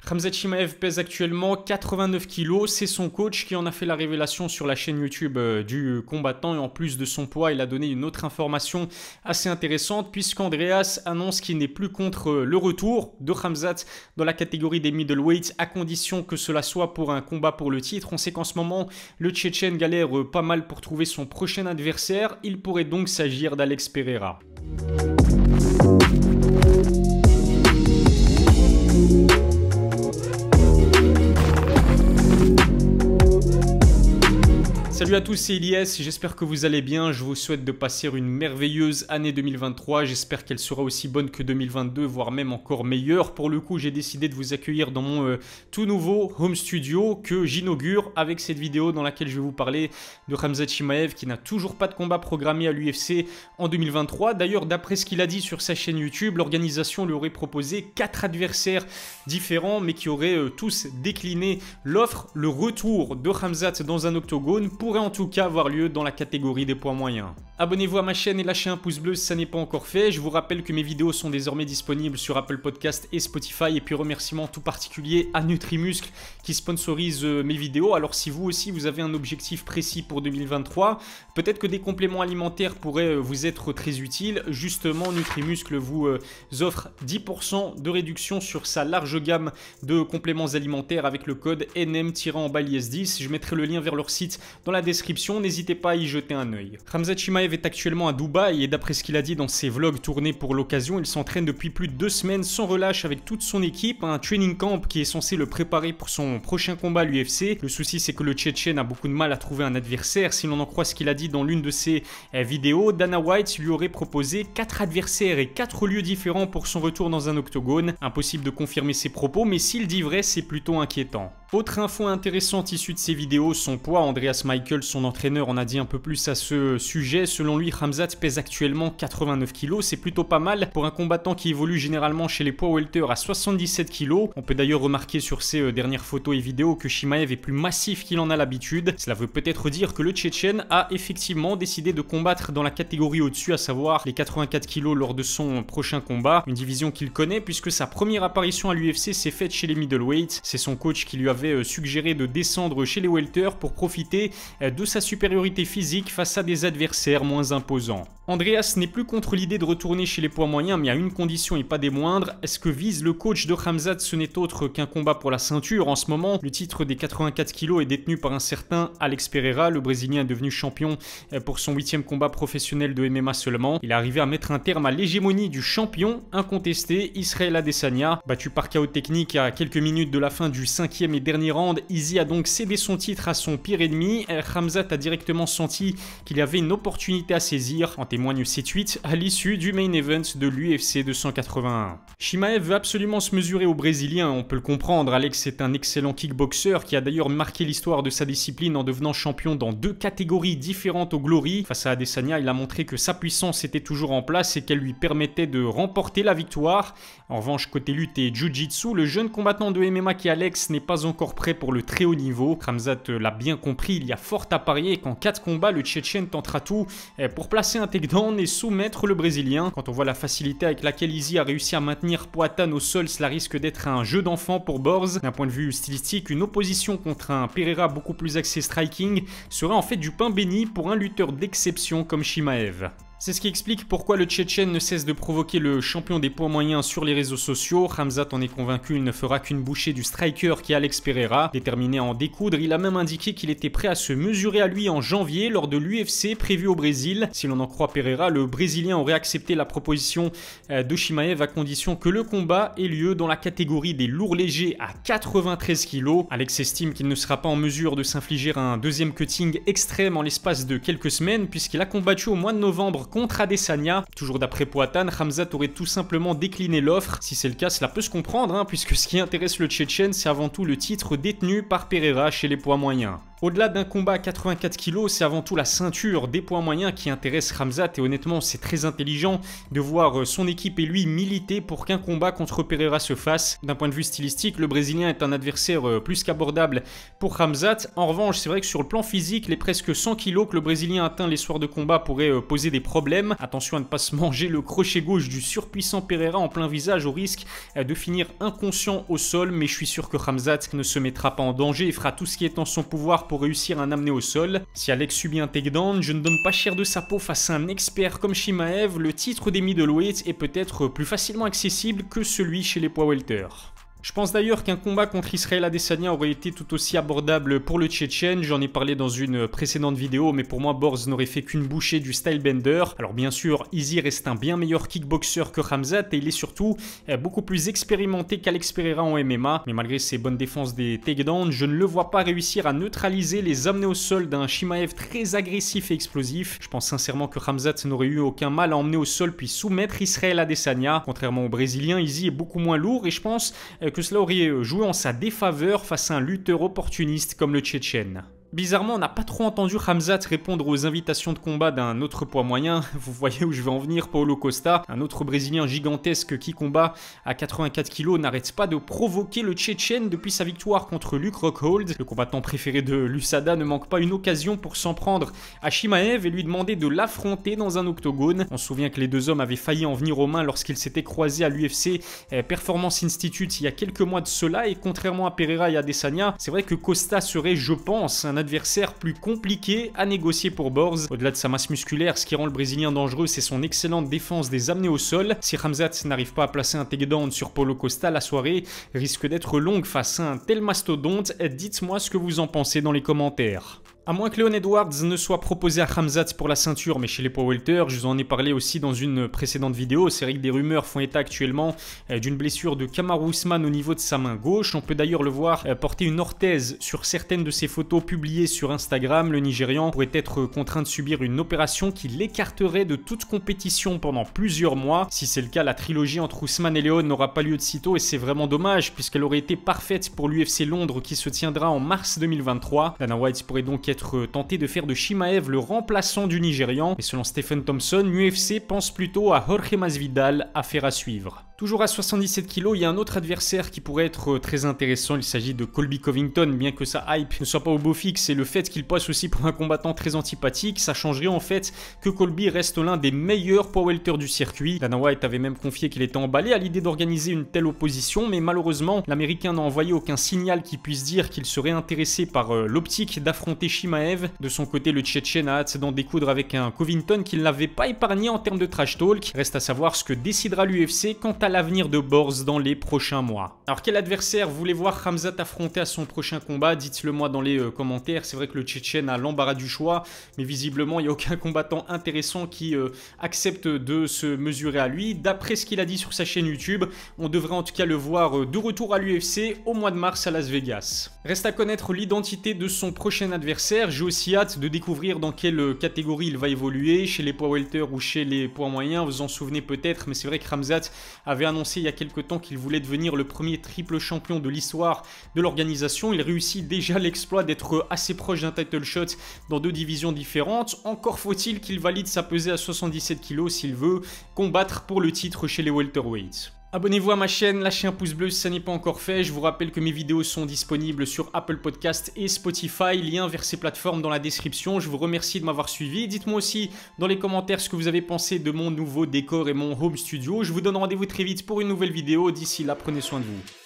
Khamzat Chimaev pèse actuellement 89 kg, c'est son coach qui en a fait la révélation sur la chaîne YouTube du combattant et en plus de son poids, il a donné une autre information assez intéressante puisqu'Andreas annonce qu'il n'est plus contre le retour de Khamzat dans la catégorie des middleweights à condition que cela soit pour un combat pour le titre. On sait qu'en ce moment, le Tchétchène galère pas mal pour trouver son prochain adversaire, il pourrait donc s'agir d'Alex Pereira. Salut à tous, c'est Elias, j'espère que vous allez bien, je vous souhaite de passer une merveilleuse année 2023, j'espère qu'elle sera aussi bonne que 2022, voire même encore meilleure. Pour le coup, j'ai décidé de vous accueillir dans mon tout nouveau home studio que j'inaugure avec cette vidéo dans laquelle je vais vous parler de Khamzat Chimaev qui n'a toujours pas de combat programmé à l'UFC en 2023. D'ailleurs, d'après ce qu'il a dit sur sa chaîne YouTube, l'organisation lui aurait proposé 4 adversaires différents mais qui auraient tous décliné l'offre. Le retour de Khamzat dans un octogone pourrait en tout cas avoir lieu dans la catégorie des poids moyens. Abonnez-vous à ma chaîne et lâchez un pouce bleu si ça n'est pas encore fait. Je vous rappelle que mes vidéos sont désormais disponibles sur Apple Podcast et Spotify. Et puis remerciement tout particulier à Nutrimuscle qui sponsorise mes vidéos. Alors si vous aussi vous avez un objectif précis pour 2023, peut-être que des compléments alimentaires pourraient vous être très utiles. Justement, Nutrimuscle vous offre 10% de réduction sur sa large gamme de compléments alimentaires avec le code NM-IS10. Je mettrai le lien vers leur site dans la description, n'hésitez pas à y jeter un œil. Khamzat Chimaev est actuellement à Dubaï et d'après ce qu'il a dit dans ses vlogs tournés pour l'occasion, il s'entraîne depuis plus de 2 semaines sans relâche avec toute son équipe, un training camp qui est censé le préparer pour son prochain combat à l'UFC. Le souci c'est que le Tchétchène a beaucoup de mal à trouver un adversaire, si l'on en croit ce qu'il a dit dans l'une de ses vidéos. Dana White lui aurait proposé 4 adversaires et 4 lieux différents pour son retour dans un octogone. Impossible de confirmer ses propos, mais s'il dit vrai, c'est plutôt inquiétant. Autre info intéressante issue de ces vidéos, son poids. Andreas Michael, son entraîneur, en a dit un peu plus à ce sujet. Selon lui, Khamzat pèse actuellement 89 kg. C'est plutôt pas mal pour un combattant qui évolue généralement chez les poids welter à 77 kg. On peut d'ailleurs remarquer sur ces dernières photos et vidéos que Chimaev est plus massif qu'il en a l'habitude. Cela veut peut-être dire que le Tchétchène a effectivement décidé de combattre dans la catégorie au-dessus, à savoir les 84 kg lors de son prochain combat. Une division qu'il connaît puisque sa première apparition à l'UFC s'est faite chez les middleweights. C'est son coach qui lui avait suggéré de descendre chez les welter pour profiter de sa supériorité physique face à des adversaires moins imposants. Andreas n'est plus contre l'idée de retourner chez les poids moyens, mais à une condition et pas des moindres. Est-ce que vise le coach de Khamzat? Ce n'est autre qu'un combat pour la ceinture. En ce moment, le titre des 84 kg est détenu par un certain Alex Pereira. Le Brésilien est devenu champion pour son 8e combat professionnel de MMA seulement. Il est arrivé à mettre un terme à l'hégémonie du champion incontesté, Israel Adesanya. Battu par KO technique à quelques minutes de la fin du 5e et dernier round, Izzy a donc cédé son titre à son pire ennemi. Khamzat a directement senti qu'il y avait une opportunité à saisir. En témoigne ces tweets à l'issue du main event de l'UFC 281. Chimaev veut absolument se mesurer aux Brésiliens, on peut le comprendre. Alex est un excellent kickboxer qui a d'ailleurs marqué l'histoire de sa discipline en devenant champion dans 2 catégories différentes au Glory. Face à Adesanya, il a montré que sa puissance était toujours en place et qu'elle lui permettait de remporter la victoire. En revanche, côté lutte et jiu-jitsu, le jeune combattant de MMA qui est Alex n'est pas encore prêt pour le très haut niveau. Khamzat l'a bien compris, il y a fort à parier qu'en 4 combats, le Tchétchène tentera tout pour placer un takedown et soumettre le Brésilien. Quand on voit la facilité avec laquelle Izzy a réussi à maintenir Poatan au sol, cela risque d'être un jeu d'enfant pour Borz. D'un point de vue stylistique, une opposition contre un Pereira beaucoup plus axé striking serait en fait du pain béni pour un lutteur d'exception comme Chimaev. C'est ce qui explique pourquoi le Tchétchène ne cesse de provoquer le champion des poids moyens sur les réseaux sociaux. Khamzat en est convaincu, il ne fera qu'une bouchée du striker qui est Alex Pereira. Déterminé à en découdre, il a même indiqué qu'il était prêt à se mesurer à lui en janvier lors de l'UFC prévu au Brésil. Si l'on en croit Pereira, le Brésilien aurait accepté la proposition de Chimaev à condition que le combat ait lieu dans la catégorie des lourds légers à 93 kg. Alex estime qu'il ne sera pas en mesure de s'infliger un deuxième cutting extrême en l'espace de quelques semaines puisqu'il a combattu au mois de novembre contre Adesanya. Toujours d'après Poatan, Khamzat aurait tout simplement décliné l'offre. Si c'est le cas, cela peut se comprendre, puisque ce qui intéresse le Tchétchène, c'est avant tout le titre détenu par Pereira chez les poids moyens. Au-delà d'un combat à 84 kg, c'est avant tout la ceinture des poids moyens qui intéresse Khamzat et honnêtement c'est très intelligent de voir son équipe et lui militer pour qu'un combat contre Pereira se fasse. D'un point de vue stylistique, le Brésilien est un adversaire plus qu'abordable pour Khamzat. En revanche, c'est vrai que sur le plan physique, les presque 100 kg que le Brésilien atteint les soirs de combat pourraient poser des problèmes problème. Attention à ne pas se manger le crochet gauche du surpuissant Pereira en plein visage au risque de finir inconscient au sol, mais je suis sûr que Khamzat ne se mettra pas en danger et fera tout ce qui est en son pouvoir pour réussir à l'amener au sol. Si Alex subit un takedown, je ne donne pas cher de sa peau face à un expert comme Chimaev. Le titre des middleweights est peut-être plus facilement accessible que celui chez les poids welter. Je pense d'ailleurs qu'un combat contre Israël Adesanya aurait été tout aussi abordable pour le Tchétchène. J'en ai parlé dans une précédente vidéo, mais pour moi, Borz n'aurait fait qu'une bouchée du style bender. Alors bien sûr, Izzy reste un bien meilleur kickboxer que Khamzat et il est surtout beaucoup plus expérimenté qu'Alex Pereira en MMA. Mais malgré ses bonnes défenses des takedowns, je ne le vois pas réussir à neutraliser les amener au sol d'un Chimaev très agressif et explosif. Je pense sincèrement que Khamzat n'aurait eu aucun mal à emmener au sol puis soumettre Israël Adesanya. Contrairement au Brésilien, Izzy est beaucoup moins lourd et je pense que cela aurait joué en sa défaveur face à un lutteur opportuniste comme le Tchétchène. Bizarrement, on n'a pas trop entendu Khamzat répondre aux invitations de combat d'un autre poids moyen. Vous voyez où je veux en venir, Paulo Costa, un autre Brésilien gigantesque qui combat à 84 kg, n'arrête pas de provoquer le Tchétchène depuis sa victoire contre Luke Rockhold. Le combattant préféré de l'USADA ne manque pas une occasion pour s'en prendre à Chimaev et lui demander de l'affronter dans un octogone. On se souvient que les deux hommes avaient failli en venir aux mains lorsqu'ils s'étaient croisés à l'UFC Performance Institute il y a quelques mois de cela et contrairement à Pereira et Adesanya, c'est vrai que Costa serait, je pense, un adversaire plus compliqué à négocier pour Borz. Au-delà de sa masse musculaire, ce qui rend le Brésilien dangereux, c'est son excellente défense des amenés au sol. Si Khamzat n'arrive pas à placer un takedown sur Paulo Costa, la soirée risque d'être longue face à un tel mastodonte. Dites-moi ce que vous en pensez dans les commentaires. À moins que Leon Edwards ne soit proposé à Khamzat pour la ceinture, mais chez les poids welter, je vous en ai parlé aussi dans une précédente vidéo. C'est vrai que des rumeurs font état actuellement d'une blessure de Kamaru Usman au niveau de sa main gauche. On peut d'ailleurs le voir porter une orthèse sur certaines de ses photos publiées sur Instagram. Le Nigérian pourrait être contraint de subir une opération qui l'écarterait de toute compétition pendant plusieurs mois. Si c'est le cas, la trilogie entre Usman et Leon n'aura pas lieu de sitôt et c'est vraiment dommage puisqu'elle aurait été parfaite pour l'UFC Londres qui se tiendra en mars 2023. Dana White pourrait donc être tenté de faire de Chimaev le remplaçant du Nigérian. Et selon Stephen Thompson, l'UFC pense plutôt à Jorge Masvidal, affaire à suivre. Toujours à 77 kg, il y a un autre adversaire qui pourrait être très intéressant. Il s'agit de Colby Covington, bien que sa hype ne soit pas au beau fixe et le fait qu'il passe aussi pour un combattant très antipathique, ça changerait en fait que Colby reste l'un des meilleurs poids welter du circuit. Dana White avait même confié qu'il était emballé à l'idée d'organiser une telle opposition, mais malheureusement, l'Américain n'a envoyé aucun signal qui puisse dire qu'il serait intéressé par l'optique d'affronter Chimaev. De son côté, le Tchétchène a hâte d'en découdre avec un Covington qui ne l'avait pas épargné en termes de trash talk. Reste à savoir ce que décidera l'UFC quant à l'avenir de Borz dans les prochains mois. Alors quel adversaire voulez voir Khamzat affronter à son prochain combat? Dites-le moi dans les commentaires. C'est vrai que le Tchétchène a l'embarras du choix, mais visiblement il n'y a aucun combattant intéressant qui accepte de se mesurer à lui. D'après ce qu'il a dit sur sa chaîne YouTube, on devrait en tout cas le voir de retour à l'UFC au mois de mars à Las Vegas. Reste à connaître l'identité de son prochain adversaire. J'ai aussi hâte de découvrir dans quelle catégorie il va évoluer, chez les poids welter ou chez les poids moyens. Vous en souvenez peut-être, mais c'est vrai que Khamzat avait annoncé il y a quelques temps qu'il voulait devenir le premier triple champion de l'histoire de l'organisation. Il réussit déjà l'exploit d'être assez proche d'un title shot dans deux divisions différentes. Encore faut-il qu'il valide sa pesée à 77 kg s'il veut combattre pour le titre chez les welterweights. Abonnez-vous à ma chaîne, lâchez un pouce bleu si ça n'est pas encore fait. Je vous rappelle que mes vidéos sont disponibles sur Apple Podcast et Spotify. Lien vers ces plateformes dans la description. Je vous remercie de m'avoir suivi. Dites-moi aussi dans les commentaires ce que vous avez pensé de mon nouveau décor et mon home studio. Je vous donne rendez-vous très vite pour une nouvelle vidéo. D'ici là, prenez soin de vous.